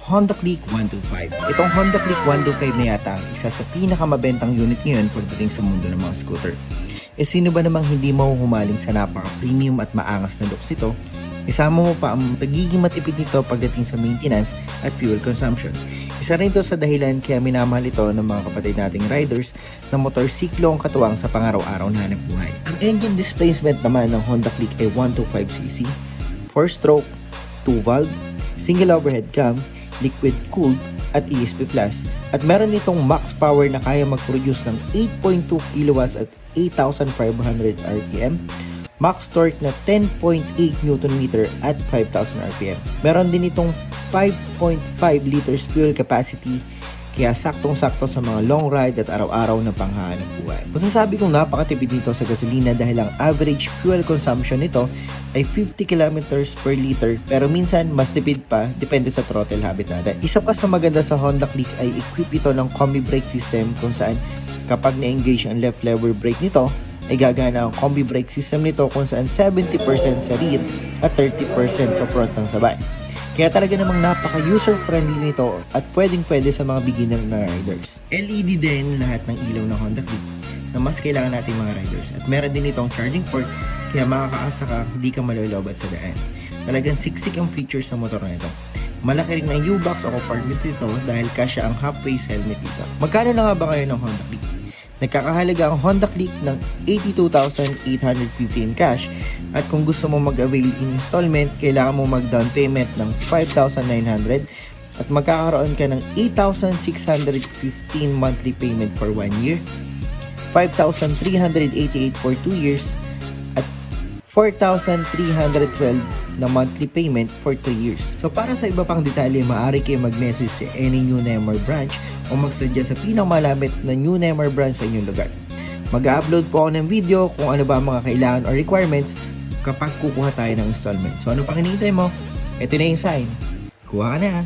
Honda Click 125. Itong Honda Click 125 na yata isa sa pinakamabentang unit ngayon pagdating sa mundo ng mga scooter. Sino ba namang hindi mahuhumaling sa napaka-premium at maangas na looks nito? Isama mo pa ang pagiging matipid nito pagdating sa maintenance at fuel consumption. Isa rin ito sa dahilan kaya minamahal ito ng mga kapatid nating riders na motorsiklo ang katuwang sa pangaraw-araw na hanap buhay. Ang engine displacement naman ng Honda Click ay 125cc, 4-stroke, 2-valve, single overhead cam, liquid-cooled at ESP+. At meron itong max power na kaya mag-produce ng 8.2 kW at 8,500 RPM, max torque na 10.8 Nm at 5,000 RPM. Meron din itong 5.5 liters fuel capacity, kaya saktong-sakto sa mga long ride at araw-araw na panghahanap buhay. Masasabi kong napakatipid nito sa gasolina dahil ang average fuel consumption nito ay 50 kilometers per liter, pero minsan mas tipid pa depende sa throttle habit natin. Isa pa sa maganda sa Honda Click ay equip ito ng combi brake system kung saan kapag na-engage ang left lever brake nito ay gagana ang combi brake system nito kung saan 70% sa rear at 30% sa front ng sabay. Kaya talaga namang napaka-user-friendly nito at pwedeng-pwede sa mga beginner na riders. LED din lahat ng ilaw ng Honda Click na mas kailangan natin mga riders. At meron din itong charging port kaya makakaasa ka, hindi ka malolobat sa daan. Talagang siksik ang features ng motor na ito. Malaki rin ang U-box o compartment nito dahil kasya ang half-face helmet dito. Magkano na nga ba ngayon ng Honda Click? Nagkakahalaga ang Honda Click ng 82,850 in cash at kung gusto mo mag-avail in installment, kailangan mo mag-down payment ng 5,900 at magkakaroon ka ng 8,615 monthly payment for 1 year, 5,388 for 2 years, at 4,312 na monthly payment for 3 years. So para sa iba pang detalye, maaari kayo mag-message sa any New Nemer branch o mag-suggest sa pinakamalapit na New Nemer branch sa inyong lugar. Mag-upload po ako ng video kung ano ba ang mga kailangan or requirements kapag kukuha tayo ng installment. So ano pang hinihintay mo? Ito na yung sign. Kuha ka na ha!